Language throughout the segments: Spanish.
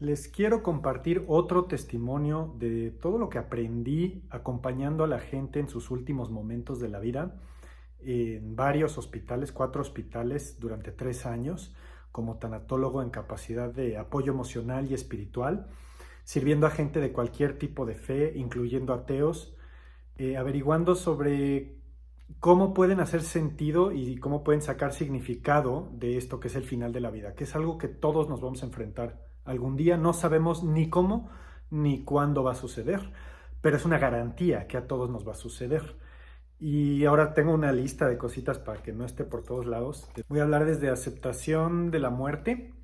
Les quiero compartir otro testimonio de todo lo que aprendí acompañando a la gente en sus últimos momentos de la vida en varios hospitales, 4 hospitales durante 3 años, como tanatólogo en capacidad de apoyo emocional y espiritual, sirviendo a gente de cualquier tipo de fe, incluyendo ateos, averiguando sobre cómo pueden hacer sentido y cómo pueden sacar significado de esto que es el final de la vida, que es algo que todos nos vamos a enfrentar algún día. No sabemos ni cómo ni cuándo va a suceder, pero es una garantía que a todos nos va a suceder. Y ahora tengo una lista de cositas para que no esté por todos lados. Voy a hablar desde aceptación de la muerte,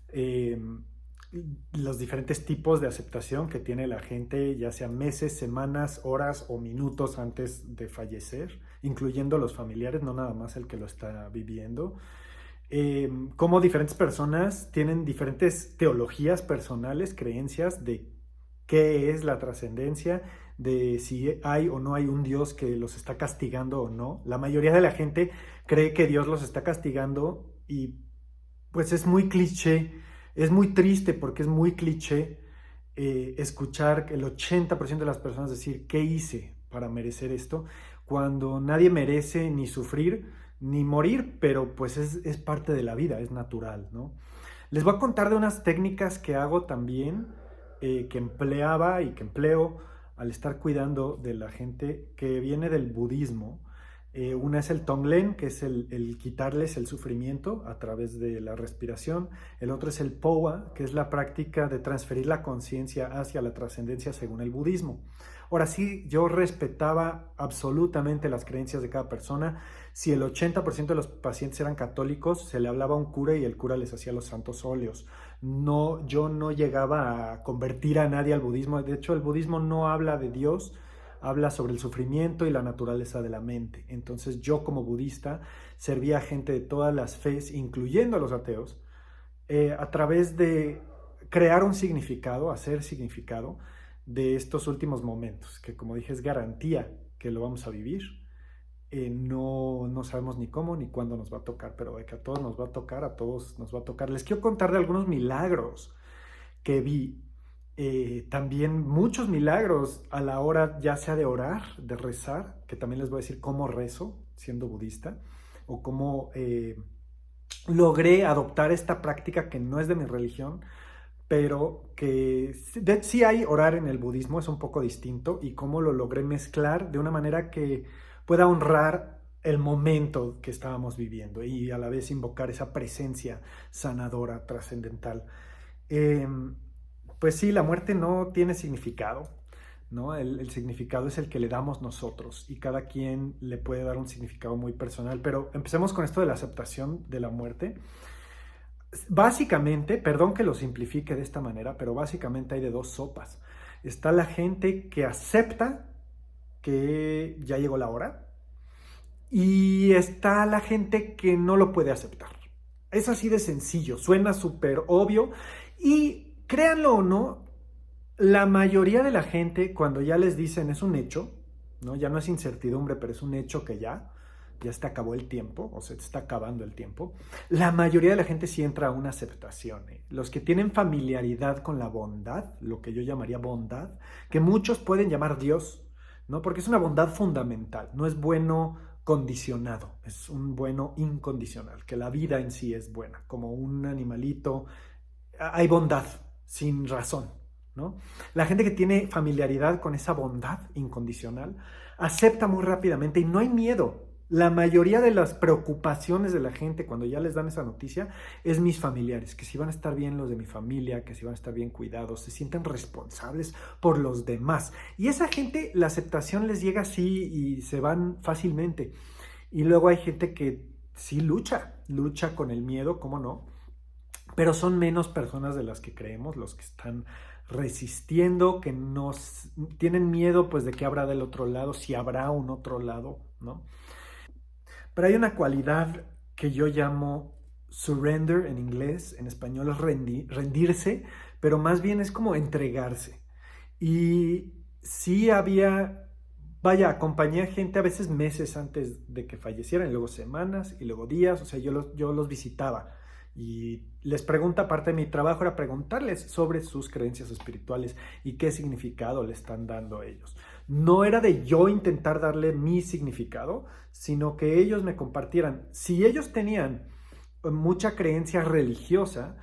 eh, los diferentes tipos de aceptación que tiene la gente, ya sea meses, semanas, horas o minutos antes de fallecer, incluyendo los familiares, no nada más el que lo está viviendo. Cómo diferentes personas tienen diferentes teologías personales, creencias de qué es la trascendencia, de si hay o no hay un Dios que los está castigando o no. La mayoría de la gente cree que Dios los está castigando y pues es muy cliché, es muy triste porque es muy cliché escuchar el 80% de las personas decir, ¿qué hice para merecer esto? Cuando nadie merece ni sufrir ni morir, pero pues es parte de la vida, es natural, ¿no? Les voy a contar de unas técnicas que hago también, que empleaba y que empleo al estar cuidando de la gente que viene del budismo. Una es el Tonglen, que es el quitarles el sufrimiento a través de la respiración. El otro es el Powa, que es la práctica de transferir la conciencia hacia la trascendencia según el budismo. Ahora sí, yo respetaba absolutamente las creencias de cada persona. Si el 80% de los pacientes eran católicos, se le hablaba a un cura y el cura les hacía los santos óleos. No, yo no llegaba a convertir a nadie al budismo. De hecho, el budismo no habla de Dios, habla sobre el sufrimiento y la naturaleza de la mente. Entonces yo como budista servía a gente de todas las fes, incluyendo a los ateos, a través de crear un significado, hacer significado de estos últimos momentos, que como dije es garantía que lo vamos a vivir. No sabemos ni cómo ni cuándo nos va a tocar, pero de que a todos nos va a tocar, a todos nos va a tocar. Les quiero contar de algunos milagros que vi, también muchos milagros a la hora ya sea de orar, de rezar, que también les voy a decir cómo rezo siendo budista, o cómo logré adoptar esta práctica que no es de mi religión, pero que sí hay orar en el budismo, es un poco distinto, y cómo lo logré mezclar de una manera que pueda honrar el momento que estábamos viviendo y a la vez invocar esa presencia sanadora, trascendental. Eh, pues sí, la muerte no tiene significado, ¿no? El significado es el que le damos nosotros y cada quien le puede dar un significado muy personal, pero empecemos con esto de la aceptación de la muerte. Básicamente, perdón que lo simplifique de esta manera, pero básicamente hay de dos sopas. Está la gente que acepta que ya llegó la hora y está la gente que no lo puede aceptar. Es así de sencillo, suena súper obvio y créanlo o no, la mayoría de la gente cuando ya les dicen es un hecho, ¿no? Ya no es incertidumbre, pero es un hecho que ya se te acabó el tiempo o se te está acabando el tiempo, la mayoría de la gente sí entra a una aceptación. Los que tienen familiaridad con la bondad, lo que yo llamaría bondad, que muchos pueden llamar Dios, ¿no? Porque es una bondad fundamental, no es bueno condicionado, es un bueno incondicional, que la vida en sí es buena, como un animalito, hay bondad sin razón, ¿no? La gente que tiene familiaridad con esa bondad incondicional acepta muy rápidamente y no hay miedo. La mayoría de las preocupaciones de la gente cuando ya les dan esa noticia es mis familiares, que si van a estar bien los de mi familia, que si van a estar bien cuidados, se sienten responsables por los demás. Y esa gente, la aceptación les llega así y se van fácilmente. Y luego hay gente que sí lucha con el miedo, ¿cómo no? Pero son menos personas de las que creemos, los que están resistiendo, que nos tienen miedo pues de qué habrá del otro lado, si habrá un otro lado, ¿no? Pero hay una cualidad que yo llamo surrender en inglés, en español es rendirse, pero más bien es como entregarse. Y sí había, vaya, acompañé a gente a veces meses antes de que fallecieran, y luego semanas, y luego días, o sea, yo los visitaba Y les pregunta, parte de mi trabajo era preguntarles sobre sus creencias espirituales y qué significado le están dando a ellos. No era de yo intentar darle mi significado, sino que ellos me compartieran. Si ellos tenían mucha creencia religiosa,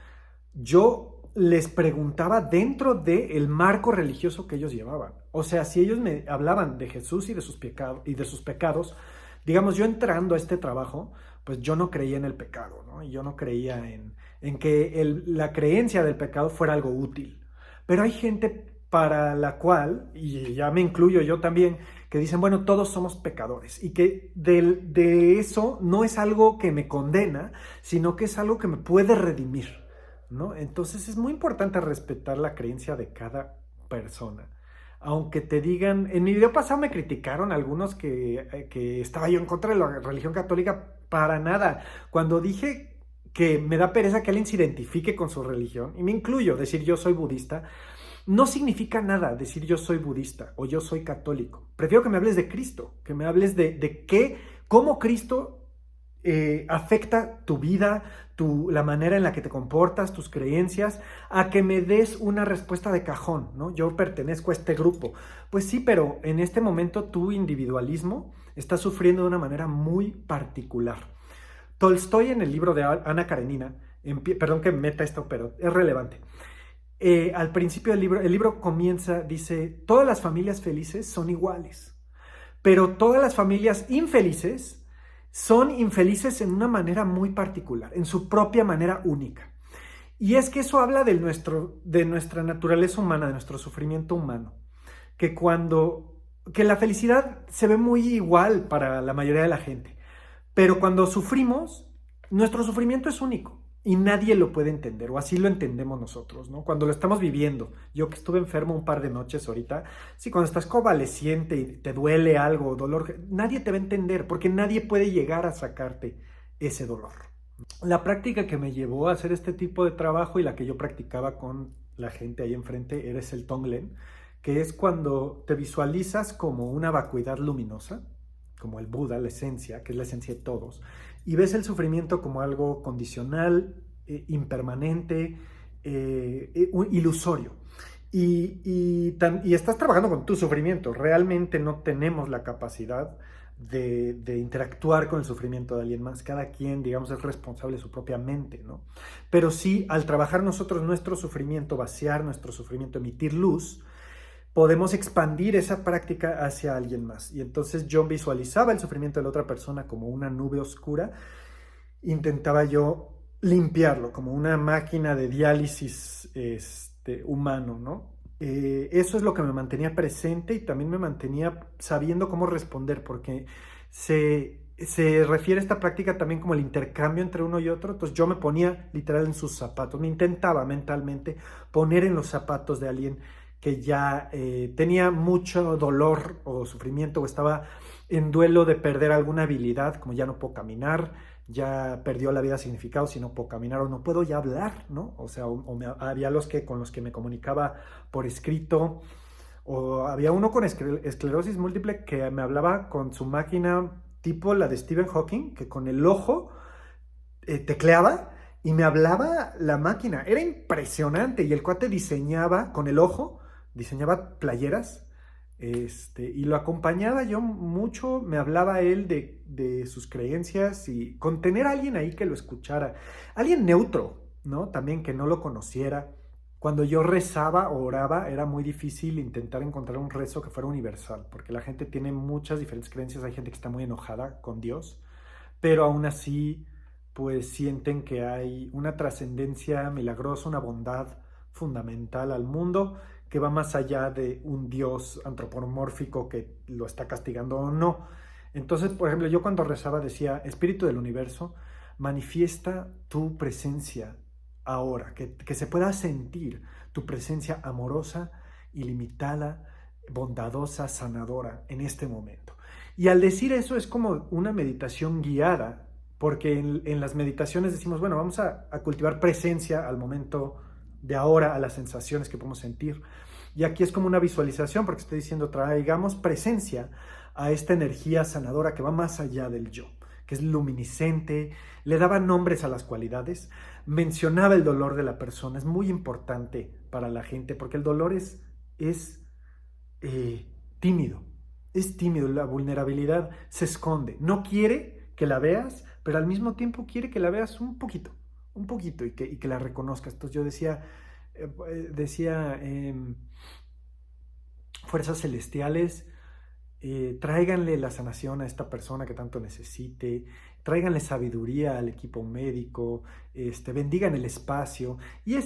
yo les preguntaba dentro del marco religioso que ellos llevaban. O sea, si ellos me hablaban de Jesús y de sus pecados, digamos, yo entrando a este trabajo, pues yo no creía en el pecado, ¿no? Yo no creía en que la creencia del pecado fuera algo útil. Pero hay gente para la cual, y ya me incluyo yo también, que dicen, bueno, todos somos pecadores y que de eso no es algo que me condena, sino que es algo que me puede redimir, ¿no? Entonces es muy importante respetar la creencia de cada persona. Aunque te digan, en mi video pasado me criticaron algunos que estaba yo en contra de la religión católica, para nada. Cuando dije que me da pereza que alguien se identifique con su religión, y me incluyo, decir yo soy budista, no significa nada decir yo soy budista o yo soy católico. Prefiero que me hables de Cristo, que me hables de cómo Cristo afecta tu vida, la manera en la que te comportas, tus creencias, a que me des una respuesta de cajón, ¿no? Yo pertenezco a este grupo. Pues sí, pero en este momento tu individualismo está sufriendo de una manera muy particular. Tolstoy, en el libro de Ana Karenina, perdón que meta esto, pero es relevante. Al principio del libro, el libro comienza, dice, todas las familias felices son iguales, pero todas las familias infelices son infelices en una manera muy particular, en su propia manera única. Y es que eso habla de nuestra naturaleza humana, de nuestro sufrimiento humano, que la felicidad se ve muy igual para la mayoría de la gente, pero cuando sufrimos, nuestro sufrimiento es único. Y nadie lo puede entender, o así lo entendemos nosotros, ¿no? Cuando lo estamos viviendo. Yo que estuve enfermo un par de noches ahorita, sí, cuando estás convaleciente y te duele algo, dolor, nadie te va a entender, porque nadie puede llegar a sacarte ese dolor. La práctica que me llevó a hacer este tipo de trabajo y la que yo practicaba con la gente ahí enfrente era el Tonglen, que es cuando te visualizas como una vacuidad luminosa, como el Buda, la esencia, que es la esencia de todos, y ves el sufrimiento como algo condicional, impermanente, ilusorio. Y estás trabajando con tu sufrimiento. Realmente no tenemos la capacidad de interactuar con el sufrimiento de alguien más. Cada quien, digamos, es responsable de su propia mente, ¿no? Pero sí, al trabajar nosotros nuestro sufrimiento, vaciar nuestro sufrimiento, emitir luz, podemos expandir esa práctica hacia alguien más. Y entonces yo visualizaba el sufrimiento de la otra persona como una nube oscura. Intentaba yo limpiarlo como una máquina de diálisis humano, ¿no? Eso es lo que me mantenía presente y también me mantenía sabiendo cómo responder, porque se refiere a esta práctica también como el intercambio entre uno y otro. Entonces yo me ponía literal en sus zapatos, me intentaba mentalmente poner en los zapatos de alguien que ya tenía mucho dolor o sufrimiento o estaba en duelo de perder alguna habilidad, como ya no puedo caminar, ya perdió la vida significado si no puedo caminar o no puedo ya hablar, ¿no? O sea, había con los que me comunicaba por escrito, o había uno con esclerosis múltiple que me hablaba con su máquina tipo la de Stephen Hawking, que con el ojo tecleaba y me hablaba la máquina. Era impresionante y el cuate diseñaba con el ojo, diseñaba playeras, y lo acompañaba yo mucho, me hablaba él de sus creencias y con tener a alguien ahí que lo escuchara, alguien neutro, ¿no? También que no lo conociera. Cuando yo rezaba o oraba era muy difícil intentar encontrar un rezo que fuera universal, porque la gente tiene muchas diferentes creencias, hay gente que está muy enojada con Dios, pero aún así pues sienten que hay una trascendencia milagrosa, una bondad fundamental al mundo que va más allá de un Dios antropomórfico que lo está castigando o no. Entonces, por ejemplo, yo cuando rezaba decía, Espíritu del Universo, manifiesta tu presencia ahora, que se pueda sentir tu presencia amorosa, ilimitada, bondadosa, sanadora en este momento. Y al decir eso es como una meditación guiada, porque en las meditaciones decimos, bueno, vamos a cultivar presencia al momento de ahora, a las sensaciones que podemos sentir. Y aquí es como una visualización, porque estoy diciendo, traigamos presencia a esta energía sanadora que va más allá del yo, que es luminiscente, le daba nombres a las cualidades, mencionaba el dolor de la persona. Es muy importante para la gente porque el dolor es tímido, es tímido, la vulnerabilidad se esconde, no quiere que la veas, pero al mismo tiempo quiere que la veas un poquito y que la reconozcas. Entonces yo decía fuerzas celestiales, tráiganle la sanación a esta persona que tanto necesite, tráiganle sabiduría al equipo médico, bendigan el espacio. Y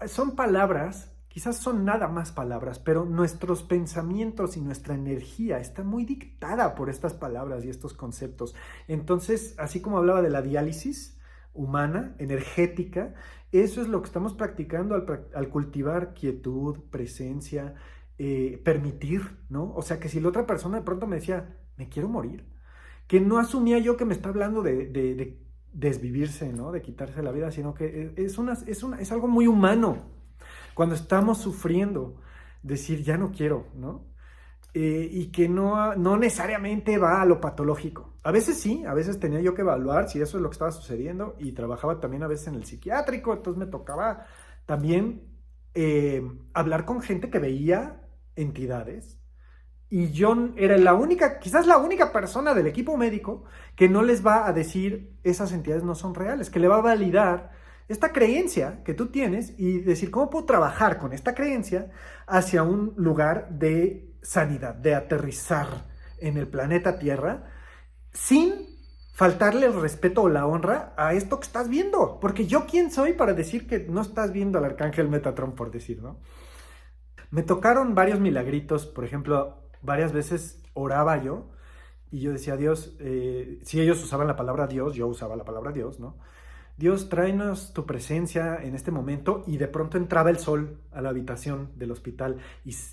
son palabras, quizás son nada más palabras, pero nuestros pensamientos y nuestra energía está muy dictada por estas palabras y estos conceptos. Entonces, así como hablaba de la diálisis humana, energética, eso es lo que estamos practicando al cultivar quietud, presencia, permitir, ¿no? O sea, que si la otra persona de pronto me decía, me quiero morir, que no asumía yo que me está hablando de desvivirse, ¿no? De quitarse la vida, sino que es algo muy humano. Cuando estamos sufriendo, decir, ya no quiero, ¿no? Y que no necesariamente va a lo patológico. A veces sí, a veces tenía yo que evaluar si eso es lo que estaba sucediendo y trabajaba también a veces en el psiquiátrico, entonces me tocaba también hablar con gente que veía entidades y yo era quizás la única persona del equipo médico que no les va a decir esas entidades no son reales, que le va a validar esta creencia que tú tienes y decir cómo puedo trabajar con esta creencia hacia un lugar de sanidad, de aterrizar en el planeta Tierra sin faltarle el respeto o la honra a esto que estás viendo, porque yo quién soy para decir que no estás viendo al arcángel Metatron, por decir, ¿no? Me tocaron varios milagritos, por ejemplo, varias veces oraba yo y yo decía, Dios, si ellos usaban la palabra Dios, yo usaba la palabra Dios, ¿no? Dios, tráenos tu presencia en este momento, y de pronto entraba el sol a la habitación del hospital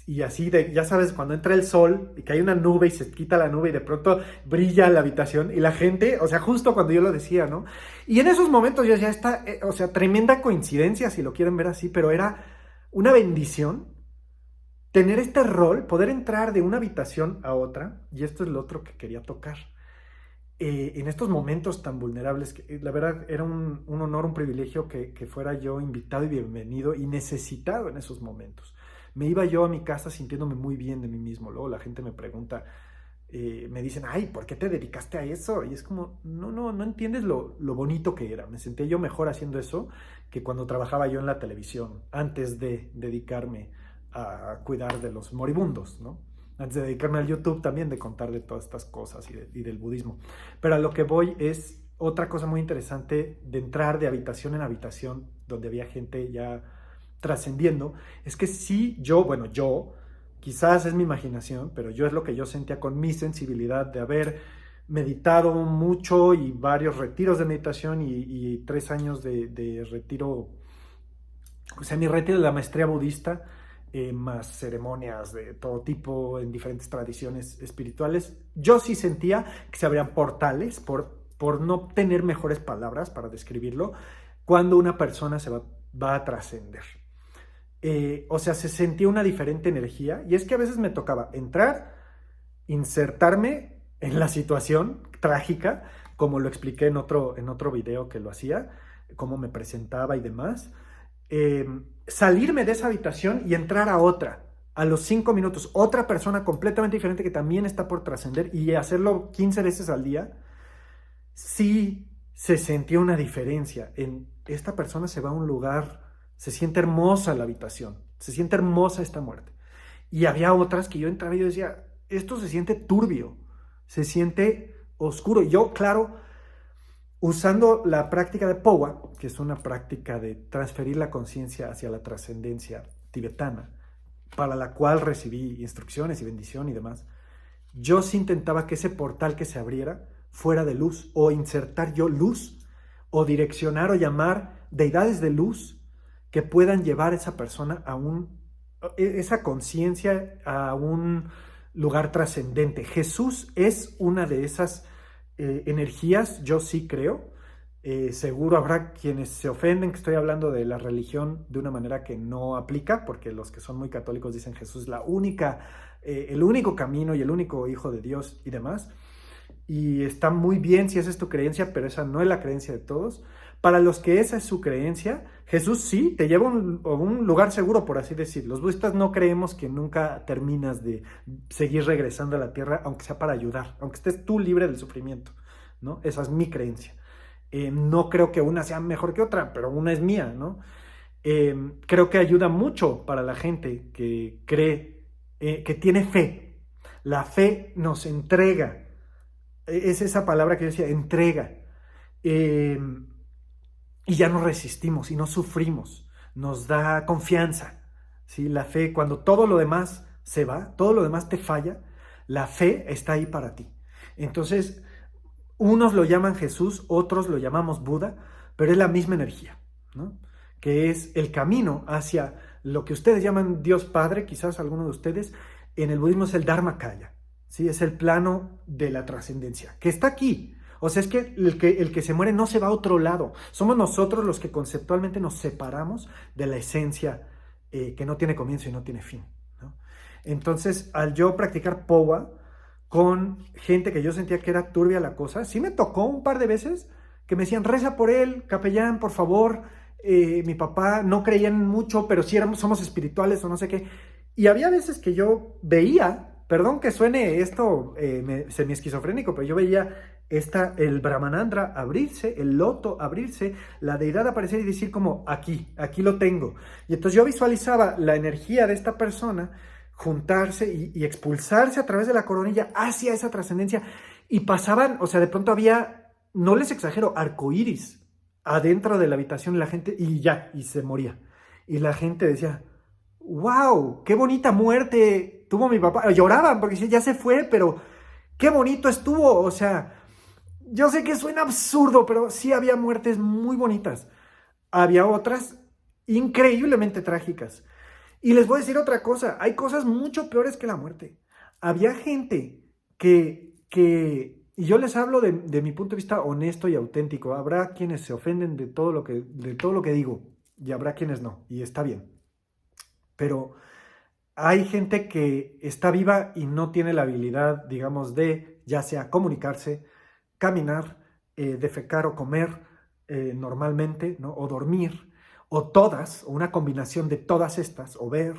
y así, ya sabes, cuando entra el sol y que hay una nube y se quita la nube y de pronto brilla la habitación y la gente, o sea, justo cuando yo lo decía, ¿no? Y en esos momentos yo ya está, o sea, tremenda coincidencia si lo quieren ver así, pero era una bendición tener este rol, poder entrar de una habitación a otra, y esto es lo otro que quería tocar. En estos momentos tan vulnerables, que la verdad era un honor, un privilegio que fuera yo invitado y bienvenido y necesitado en esos momentos. Me iba yo a mi casa sintiéndome muy bien de mí mismo. Luego la gente me pregunta, me dicen, ay, ¿por qué te dedicaste a eso? Y es como, no entiendes lo bonito que era. Me sentía yo mejor haciendo eso que cuando trabajaba yo en la televisión, antes de dedicarme a cuidar de los moribundos, ¿no? Antes de dedicarme al YouTube también, de contar de todas estas cosas y del budismo. Pero a lo que voy es otra cosa muy interesante de entrar de habitación en habitación, donde había gente ya trascendiendo, es que sí, yo, quizás es mi imaginación, pero yo es lo que yo sentía con mi sensibilidad de haber meditado mucho y varios retiros de meditación y 3 años de retiro, o sea, mi retiro de la maestría budista, más ceremonias de todo tipo en diferentes tradiciones espirituales. Yo sí sentía que se abrían portales, por no tener mejores palabras para describirlo, cuando una persona va a trascender. O sea, se sentía una diferente energía, y es que a veces me tocaba entrar, insertarme en la situación trágica, como lo expliqué en otro video que lo hacía, cómo me presentaba y demás, salirme de esa habitación y entrar a otra, a los 5 minutos, otra persona completamente diferente que también está por trascender, y hacerlo 15 veces al día, sí se sentía una diferencia. Esta persona se va a un lugar, se siente hermosa la habitación, se siente hermosa esta muerte. Y había otras que yo entraba y yo decía, esto se siente turbio, se siente oscuro. Y yo, claro, usando la práctica de Powa, que es una práctica de transferir la conciencia hacia la trascendencia tibetana, para la cual recibí instrucciones y bendición y demás, yo sí intentaba que ese portal que se abriera fuera de luz, o insertar yo luz, o direccionar o llamar deidades de luz que puedan llevar a esa persona esa conciencia a un lugar trascendente. Jesús es una de esas energías, yo sí creo. Seguro habrá quienes se ofenden que estoy hablando de la religión de una manera que no aplica, porque los que son muy católicos dicen Jesús es el único camino y el único hijo de Dios y demás. y está muy bien si esa es tu creencia, pero esa no es la creencia de todos. Para los que esa es su creencia, Jesús sí te lleva a un lugar seguro, por así decir. Los budistas no creemos que nunca terminas de seguir regresando a la tierra, aunque sea para ayudar, aunque estés tú libre del sufrimiento, ¿no? Esa es mi creencia. No creo que una sea mejor que otra, pero una es mía, ¿no? Creo que ayuda mucho para la gente que cree, que tiene fe. La fe nos entrega. Es esa palabra que yo decía, entrega. Eh, y ya no resistimos y no sufrimos. Nos da confianza. ¿Sí? La fe, cuando todo lo demás se va, todo lo demás te falla, la fe está ahí para ti. Entonces, unos lo llaman Jesús, otros lo llamamos Buda, pero es la misma energía, ¿no? Que es el camino hacia lo que ustedes llaman Dios Padre, quizás algunos de ustedes, en el budismo es el Dharmakaya, ¿sí? Es el plano de la trascendencia, que está aquí. O sea, es que el que se muere no se va a otro lado. Somos nosotros los que conceptualmente nos separamos de la esencia que no tiene comienzo y no tiene fin, ¿no? Entonces, al yo practicar Powa con gente que yo sentía que era turbia la cosa, sí me tocó un par de veces que me decían, reza por él, capellán, por favor. Mi papá no creían mucho, pero sí somos espirituales o no sé qué. Y había veces que yo veía, perdón que suene esto semi-esquizofrénico, pero yo veía el Brahmanandra abrirse, el loto abrirse, la deidad aparecer y decir como, aquí lo tengo. Y entonces yo visualizaba la energía de esta persona juntarse y expulsarse a través de la coronilla hacia esa trascendencia. Y pasaban, o sea, de pronto había, no les exagero, arcoíris adentro de la habitación y la gente, y se moría. Y la gente decía, wow, qué bonita muerte tuvo mi papá. Lloraban porque ya se fue, pero qué bonito estuvo. O sea, yo sé que suena absurdo, pero sí había muertes muy bonitas. Había otras increíblemente trágicas. Y les voy a decir otra cosa, hay cosas mucho peores que la muerte. Había gente y yo les hablo de mi punto de vista honesto y auténtico. Habrá quienes se ofenden de todo lo que digo y habrá quienes no, y está bien. Pero hay gente que está viva y no tiene la habilidad, digamos, de ya sea comunicarse, caminar, defecar o comer normalmente, ¿no? O dormir, o todas, o una combinación de todas estas, o ver,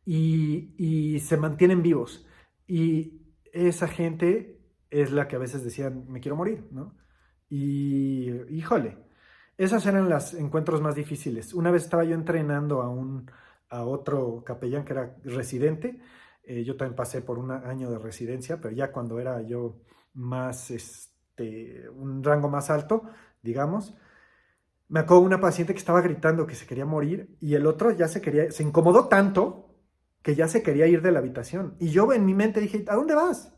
y se mantienen vivos. Y esa gente es la que a veces decían, me quiero morir, ¿no? Y híjole, esos eran los encuentros más difíciles. Una vez estaba yo entrenando a otro capellán que era residente. Yo también pasé por un año de residencia, pero ya cuando era yo más, un rango más alto, digamos, me acuerdo una paciente que estaba gritando que se quería morir y el otro ya se incomodó tanto que ya se quería ir de la habitación. Y yo en mi mente dije, ¿a dónde vas?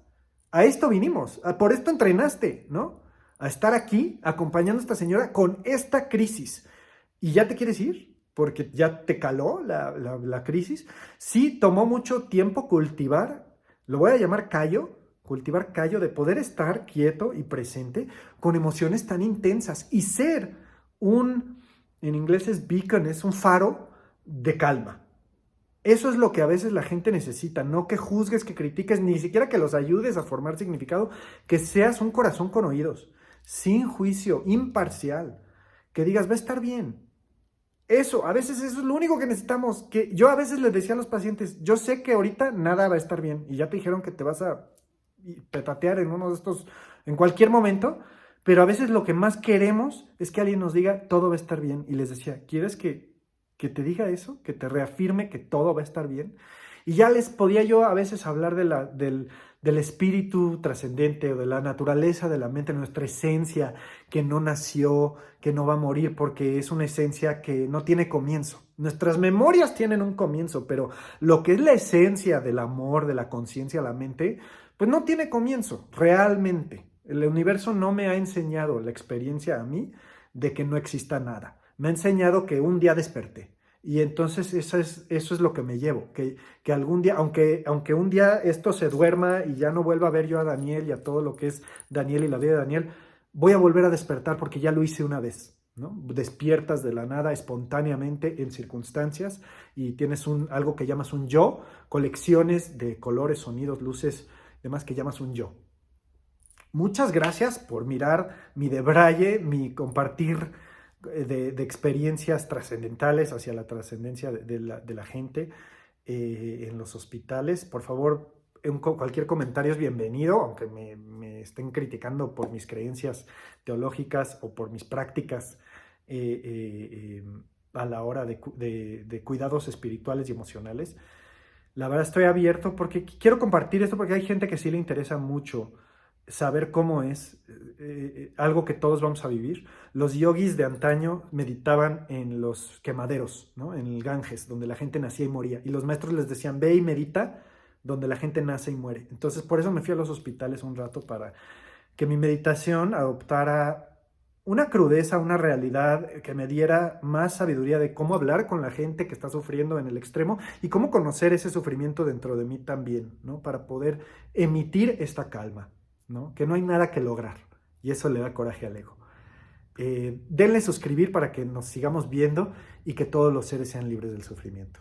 A esto vinimos, por esto entrenaste, ¿no? A estar aquí acompañando a esta señora con esta crisis. ¿Y ya te quieres ir? Porque ya te caló la crisis. Sí, tomó mucho tiempo cultivar, lo voy a llamar cultivar callo de poder estar quieto y presente con emociones tan intensas y ser en inglés es beacon, es un faro de calma. Eso es lo que a veces la gente necesita, no que juzgues, que critiques, ni siquiera que los ayudes a formar significado, que seas un corazón con oídos, sin juicio, imparcial, que digas, va a estar bien. Eso, a veces eso es lo único que necesitamos, que yo a veces les decía a los pacientes, yo sé que ahorita nada va a estar bien y ya te dijeron que te vas a petatear en uno de estos, en cualquier momento, pero a veces lo que más queremos es que alguien nos diga, todo va a estar bien. Y les decía, ¿quieres que te diga eso? Que te reafirme que todo va a estar bien. Y ya les podía yo a veces hablar del espíritu trascendente o de la naturaleza de la mente, nuestra esencia que no nació, que no va a morir, porque es una esencia que no tiene comienzo. Nuestras memorias tienen un comienzo, pero lo que es la esencia del amor, de la conciencia, la mente, pues no tiene comienzo, realmente. El universo no me ha enseñado la experiencia a mí de que no exista nada. Me ha enseñado que un día desperté. Y entonces eso es lo que me llevo, que algún día, aunque un día esto se duerma y ya no vuelva a ver yo a Daniel y a todo lo que es Daniel y la vida de Daniel, voy a volver a despertar porque ya lo hice una vez, ¿no? Despiertas de la nada espontáneamente en circunstancias y tienes algo que llamas un yo, colecciones de colores, sonidos, luces, demás que llamas un yo. Muchas gracias por mirar mi debraye, mi compartir de experiencias trascendentales hacia la trascendencia de la gente en los hospitales. Por favor, cualquier comentario es bienvenido, aunque me estén criticando por mis creencias teológicas o por mis prácticas a la hora de cuidados espirituales y emocionales. La verdad estoy abierto porque quiero compartir esto porque hay gente que sí le interesa mucho saber cómo es algo que todos vamos a vivir. Los yogis de antaño meditaban en los quemaderos, ¿no? En el Ganges, donde la gente nacía y moría. Y los maestros les decían, ve y medita donde la gente nace y muere. Entonces, por eso me fui a los hospitales un rato para que mi meditación adoptara una crudeza, una realidad que me diera más sabiduría de cómo hablar con la gente que está sufriendo en el extremo y cómo conocer ese sufrimiento dentro de mí también, ¿no? Para poder emitir esta calma, ¿no? Que no hay nada que lograr y eso le da coraje al ego. Denle suscribir para que nos sigamos viendo y que todos los seres sean libres del sufrimiento.